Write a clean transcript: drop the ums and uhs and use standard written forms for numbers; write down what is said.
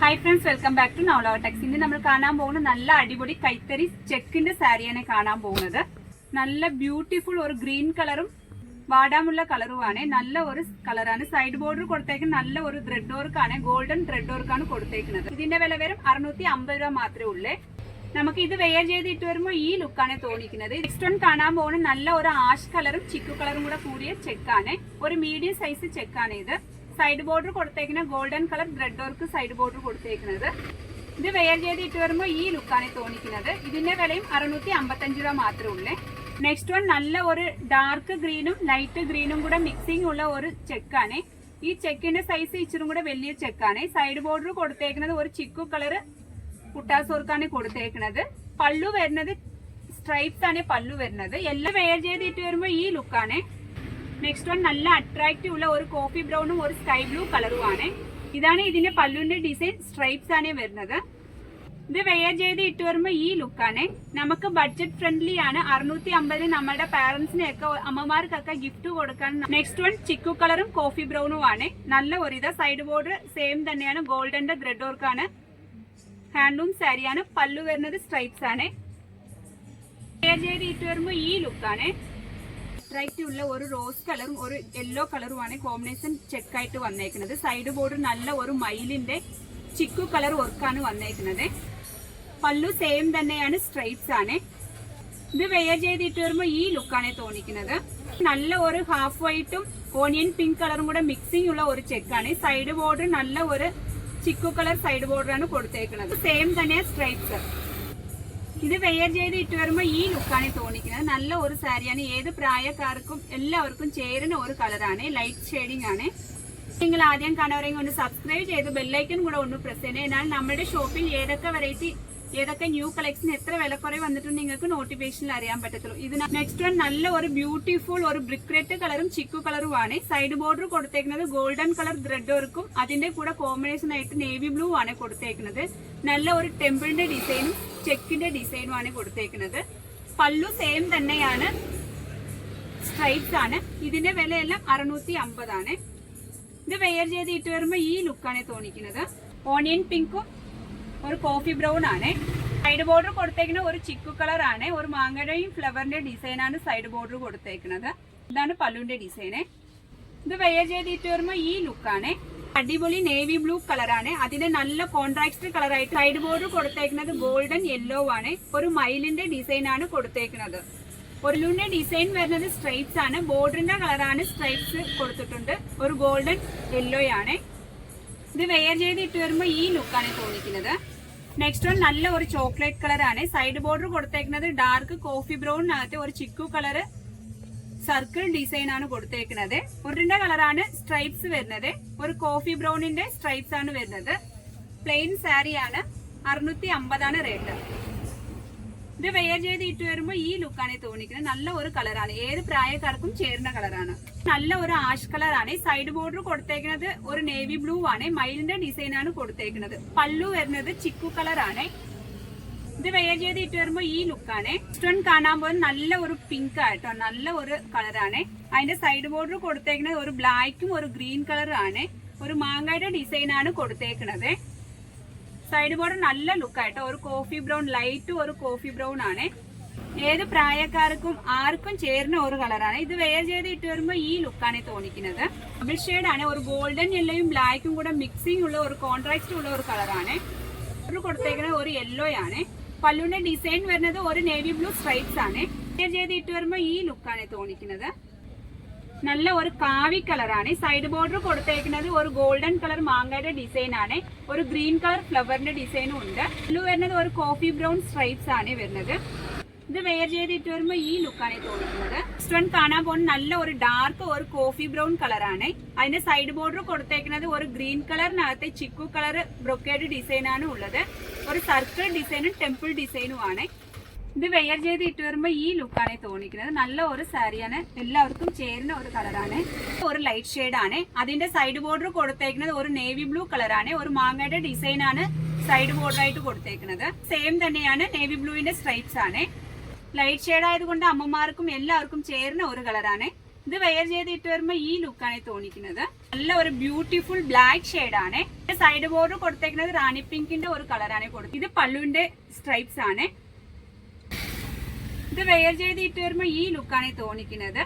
Hi friends, welcome back to Navaloka techs. ഇന്ന് നമ്മൾ കാണാൻ പോകുന്ന നല്ല അടിപൊളി കൈത്തറി ചെക്കിന്റെ സാരിയാണ് കാണാൻ പോകുന്നത്. നല്ല ബ്യൂട്ടിഫുൾ ഒരു ഗ്രീൻ കളറും വാടാമുള്ള കളറുമാണ്. നല്ല ഒരു കളറാണ്. സൈഡ് ബോർഡർ കൊടുത്തേക്കുന്ന നല്ല ഒരു ത്രെഡ് വർക്കാണ്, ഗോൾഡൻ ത്രെഡ് വർക്കാണ് കൊടുത്തേക്കുന്നത്. ഇതിന്റെ വില വരും 650 രൂപ മാത്രമേ ഉള്ളൂ. നമുക്ക് ഇത് വെയർ ചെയ്തിട്ട് വരുമ്പോൾ ഈ ലുക്കാണ് തോന്നിക്കുന്നത്. നെക്സ്റ്റ് വൺ കാണാൻ പോകുന്ന നല്ല ഒരു ആഷ് കളറും ചിക്കു കളറും കൂടെ കൂടിയ ചെക്കാണ്. ഒരു മീഡിയം സൈസ് ചെക്കാണ് ഇത്. സൈഡ് ബോർഡർ കൊടുത്തേക്കുന്ന golden colour thread work side border കൊടുത്തേക്കുന്നത്. ഇത് വെയർ ചെയ്തിട്ട് വരുമ്പോൾ ഈ ലുക്കാണ് തോന്നിക്കുന്നത്. ഇതിന്റെ വിലയും 655 രൂപ മാത്രമേ ഉള്ളൂ. നെക്സ്റ്റ് വൺ നല്ല ഒരു ഡാർക്ക് ഗ്രീനും ലൈറ്റ് ഗ്രീനും കൂടെ മിക്സിംഗ് ഉള്ള ഒരു ചെക്കാണ്. ഈ ചെക്കിന്റെ സൈസ് ഇച്ചിരും കൂടെ വലിയ ചെക്കാണ്. സൈഡ് ബോർഡർ കൊടുത്തേക്കുന്നത് ഒരു ചിക്കു കളർ കുട്ടാസ് വർക്കാണ് കൊടുത്തേക്കുന്നത്. പല്ലു വരുന്നത് സ്ട്രൈപ്സ് ആണ് പല്ലു വരുന്നത്. എല്ലാം വെയർ ചെയ്തിട്ട് വരുമ്പോൾ ഈ ലുക്കാണ്. നെക്സ്റ്റ് വൺ നല്ല അട്രാക്റ്റീവ് ഉള്ള ഒരു കോഫി ബ്രൗണും ഒരു സ്കൈ ബ്ലൂ കളറുമാണ്. ഇതാണ് ഇതിന്റെ പല്ലുവിന്റെ ഡിസൈൻ. സ്ട്രൈപ്സ് ആണ് വരുന്നത്. ഇത് വെയർ ചെയ്ത് ഇട്ട് വരുമ്പോൾ ഈ ലുക്കാണ്. നമുക്ക് ബഡ്ജറ്റ് ഫ്രണ്ട്ലി ആണ്. 650 നമ്മുടെ പാരന്റ്സിനെയൊക്കെ അമ്മമാർക്കൊക്കെ ഗിഫ്റ്റ് കൊടുക്കാൻ. നെക്സ്റ്റ് വൺ ചിക്കു കളറും കോഫി ബ്രൗണും ആണ്. നല്ല ഒരു ഇത് സൈഡ് ബോർഡർ സെയിം തന്നെയാണ്. ഗോൾഡന്റെ ത്രെഡ് വർക്കാണ്. ഹാൻഡ്ലൂം സാരിയാണ്. പല്ലു വരുന്നത് സ്ട്രൈപ്സ് ആണ്. വെയർ ചെയ്ത് ഇട്ട് വരുമ്പോൾ ഈ ലുക്കാണ്. അട്രാക്റ്റീവ് ഉള്ള ഒരു റോസ് കളറും ഒരു യെല്ലോ കളറുമാണ് കോമ്പിനേഷൻ ചെക്കായിട്ട് വന്നേക്കുന്നത്. സൈഡ് ബോർഡർ നല്ല ഒരു മയിലിന്റെ ചിക്കു കളർ വർക്കാണ് വന്നേക്കുന്നത്. പല്ലു സെയിം തന്നെയാണ്. സ്ട്രൈപ്സ് ആണ്. ഇത് വെയർ ചെയ്തിട്ട് വരുമ്പോൾ ഈ ലുക്കാണ് തോന്നിക്കുന്നത്. നല്ല ഒരു ഹാഫ് വൈറ്റും ഓണിയൻ പിങ്ക് കളറും കൂടെ മിക്സിംഗ് ഉള്ള ഒരു ചെക്കാണ്. സൈഡ് ബോർഡർ നല്ല ഒരു ചിക്കു കളർ സൈഡ് ബോർഡറാണ് കൊടുത്തേക്കുന്നത്. സെയിം തന്നെ സ്ട്രൈപ്സ്. ഇത് വെയർ ചെയ്ത് ഇട്ട് വരുമ്പോൾ ഈ ലുക്കാണ് തോന്നിക്കുന്നത്. നല്ല ഒരു സാരിയാണ്. ഏത് പ്രായക്കാർക്കും എല്ലാവർക്കും ചേരുന്ന ഒരു കളറാണ്. ലൈറ്റ് ഷെയ്ഡിംഗ് ആണ്. നിങ്ങൾ ആദ്യം കാണുന്നവരെങ്കിൽ ഒന്ന് സബ്സ്ക്രൈബ് ചെയ്ത് ബെല്ലൈക്കൺ കൂടെ ഒന്ന് പ്രസ് ചെയ്യണം. എന്നാൽ നമ്മുടെ ഷോപ്പിൽ ഏതൊക്കെ വെറൈറ്റി ഏതൊക്കെ ന്യൂ കളക്ഷൻ എത്ര വിലക്കുറവ് വന്നിട്ടുണ്ട് നിങ്ങൾക്ക് നോട്ടിഫിക്കേഷനിൽ അറിയാൻ പറ്റത്തുള്ളൂ. ഇതിന് നെക്സ്റ്റ് വൺ നല്ല ഒരു ബ്യൂട്ടിഫുൾ ഒരു ബ്രിക്ക് റെഡ് കളറും ചിക്കു കളറുമാണ്. സൈഡ് ബോർഡർ കൊടുത്തേക്കുന്നത് ഗോൾഡൻ കളർ ത്രെഡ് വർക്കും അതിന്റെ കൂടെ കോമ്പിനേഷൻ ആയിട്ട് നേവി ബ്ലൂ ആണ് കൊടുത്തേക്കുന്നത്. നല്ല ഒരു ടെമ്പിളിന്റെ ഡിസൈനും ചെക്കിന്റെ ഡിസൈനും ആണ് കൊടുത്തേക്കുന്നത്. പല്ലു സെയിം തന്നെയാണ്. സ്ട്രൈപ്സ് ആണ്. ഇതിന്റെ വിലയെല്ലാം 650 ആണ്. ഇത് വെയർ ചെയ്ത് ഇട്ട് വരുമ്പോൾ ഈ ലുക്കാണ് തോന്നിക്കുന്നത്. ഓണിയൻ പിങ്കും ഒരു കോഫി ബ്രൗൺ ആണ്. സൈഡ് ബോർഡർ കൊടുത്തേക്കുന്ന ഒരു ചിക്കു കളർ ആണ്. ഒരു മാങ്ങയുടെയും ഫ്ലവറിന്റെ ഡിസൈൻ ആണ് സൈഡ് ബോർഡർ കൊടുത്തേക്കുന്നത്. ഇതാണ് പല്ലുവിന്റെ ഡിസൈന്. ഇത് വെയർ ചെയ്ത് ഇട്ട് വരുമ്പോൾ ഈ ലുക്കാണ്. അടിപൊളി നേവി ബ്ലൂ കളറാണ്. അതിന്റെ നല്ല കോൺട്രാക്ട് കളറായിട്ട് സൈഡ് ബോർഡർ കൊടുത്തേക്കുന്നത് ഗോൾഡൻ യെല്ലോ ആണ്. ഒരു മയിലിന്റെ ഡിസൈൻ ആണ് കൊടുത്തേക്കുന്നത്. ഒരു ലൂണിന്റെ ഡിസൈൻ വരുന്നത് സ്ട്രൈപ്സ് ആണ്. ബോർഡറിന്റെ കളറാണ് സ്ട്രൈപ്സ് കൊടുത്തിട്ടുണ്ട്. ഒരു ഗോൾഡൻ യെല്ലോ ആണ്. ഇത് വെയർ ചെയ്ത് ഇട്ട് വരുമ്പോൾ ഈ ലുക്കാണ് തോന്നിക്കുന്നത്. നെക്സ്റ്റ് വൺ നല്ല ഒരു ചോക്ലേറ്റ് കളറാണ്. സൈഡ് ബോർഡർ കൊടുത്തേക്കുന്നത് ഡാർക്ക് കോഫി ബ്രൗണിനകത്ത് ഒരു ചിക്കു കളറ് സർക്കിൾ ഡിസൈൻ ആണ് കൊടുത്തേക്കുന്നത്. ഉരുണ്ട കളറാണ് സ്ട്രൈപ്സ് വരുന്നത്. ഒരു കോഫി ബ്രൗണിന്റെ സ്ട്രൈപ്സ് ആണ് വരുന്നത്. പ്ലെയിൻ സാരിയാണ്. 650 ആണ് റേറ്റ്. ഇത് വെയർ ചെയ്ത് ഇട്ട് വരുമ്പോൾ ഈ ലുക്കാണ് തോന്നിക്കുന്നത്. നല്ല ഒരു കളറാണ്. ഏത് പ്രായക്കാർക്കും ചേരുന്ന കളറാണ്. നല്ല ഒരു ആഷ് കളറാണ്. സൈഡ് ബോർഡർ കൊടുത്തേക്കുന്നത് ഒരു നേവി ബ്ലൂ ആണ്. മയിലിന്റെ ഡിസൈൻ ആണ് കൊടുത്തേക്കുന്നത്. പല്ലു വരുന്നത് ചിക്കു കളറാണ്. ഇത് വെയർ ചെയ്ത് ഇട്ട് വരുമ്പോൾ ഈ ലുക്കാണ്. സ്റ്റോൺ കാണാൻ പോകുന്നത് നല്ല ഒരു പിങ്ക് ആയിട്ടോ. നല്ല ഒരു കളറാണ്. അതിന്റെ സൈഡ് ബോർഡർ കൊടുത്തേക്കുന്നത് ഒരു ബ്ലാക്കും ഒരു ഗ്രീൻ കളറും ആണ്. ഒരു മാങ്ങയുടെ ഡിസൈൻ ആണ് കൊടുത്തേക്കുന്നത്. സൈഡ് ബോർഡർ നല്ല ലുക്കായിട്ടോ. ഒരു കോഫി ബ്രൗൺ ലൈറ്റ് ഒരു കോഫി ബ്രൗൺ ആണ്. ഏത് പ്രായക്കാർക്കും ആർക്കും ചേരുന്ന ഒരു കളറാണ്. ഇത് വെയർ ചെയ്ത് ഇട്ട് വരുമ്പോൾ ഈ ലുക്കാണ് തോന്നിക്കുന്നത്. ഡബിൾ ഷെയ്ഡ് ആണ്. ഒരു ഗോൾഡൻ യെല്ലോയും ബ്ലാക്കും കൂടെ മിക്സിംഗ് ഉള്ള ഒരു കോൺട്രാസ്റ്റ് ഉള്ള ഒരു കളറാണ്. ഒരു കൊടുത്തേക്കുന്നത് ഒരു യെല്ലോ ആണ്. പല്ലുവിന്റെ ഡിസൈൻ വരുന്നത് ഒരു നേവി ബ്ലൂ സ്ട്രൈപ്സ് ആണ്. വെയർ ചെയ്ത് ഇട്ട് വരുമ്പോൾ ഈ ലുക്കാണ് തോന്നിക്കുന്നത്. നല്ല ഒരു കാവി കളറാണ്. സൈഡ് ബോർഡർ കൊടുത്തേക്കുന്നത് ഒരു ഗോൾഡൻ കളർ മാങ്ങയുടെ ഡിസൈൻ ആണ്. ഒരു ഗ്രീൻ കളർ ഫ്ലവറിന്റെ ഡിസൈനും ഉണ്ട്. പല്ലു വരുന്നത് ഒരു കോഫി ബ്രൗൺ സ്ട്രൈപ്സ് ആണ് വരുന്നത്. ഇത് വെയർ ചെയ്ത് ഇട്ട് വരുമ്പോൾ ഈ ലുക്കാണ് തോന്നിക്കുന്നത്. നെക്സ്റ്റ് വൺ കാണാൻ പോകുന്നത് നല്ല ഒരു ഡാർക്ക് ഒരു കോഫി ബ്രൗൺ കളറാണ്. അതിന്റെ സൈഡ് ബോർഡർ കൊടുത്തേക്കുന്നത് ഒരു ഗ്രീൻ കളറിനകത്ത് ചിക്കു കളർ ബ്രൊക്കേഡ് ഡിസൈൻ ആണ് ഉള്ളത്. ഒരു സർക്കിൾ ഡിസൈനും ടെമ്പിൾ ഡിസൈനും ആണ്. ഇത് വെയർ ചെയ്ത് ഇട്ട് വരുമ്പോൾ ഈ ലുക്കാണ് തോന്നിക്കുന്നത്. നല്ല ഒരു സാരിയാണ്. എല്ലാവർക്കും ചേരുന്ന ഒരു കളറാണ്. ഒരു ലൈറ്റ് ഷെയ്ഡ് ആണ്. അതിന്റെ സൈഡ് ബോർഡർ കൊടുത്തേക്കുന്നത് ഒരു നേവി ബ്ലൂ കളറാണ്. ഒരു മാങ്ങയുടെ ഡിസൈൻ ആണ് സൈഡ് ബോർഡർ ആയിട്ട് കൊടുത്തേക്കുന്നത്. സെയിം തന്നെയാണ്. നേവി ബ്ലൂവിന്റെ സ്ട്രൈപ്സ് ആണ്. ലൈറ്റ് ഷെയ്ഡ് ആയതുകൊണ്ട് അമ്മമാർക്കും എല്ലാവർക്കും ചേരുന്ന ഒരു കളറാണ്. ഇത് വെയർ ചെയ്ത് ഇട്ട് വരുമ്പോൾ ഈ ലുക്കാണ് തോന്നിക്കുന്നത്. നല്ല ഒരു ബ്യൂട്ടിഫുൾ ബ്ലാക്ക് ഷെയ്ഡാണ്. സൈഡ് ബോർഡർ കൊടുത്തേക്കുന്നത് റാണി പിങ്കിന്റെ ഒരു കളറാണ് കൊടുത്തത്. ഇത് പല്ലുവിന്റെ സ്ട്രൈപ്സ് ആണ്. ഇത് വെയർ ചെയ്ത് ഇട്ട് വരുമ്പോൾ ഈ ലുക്കാണ് തോന്നിക്കുന്നത്.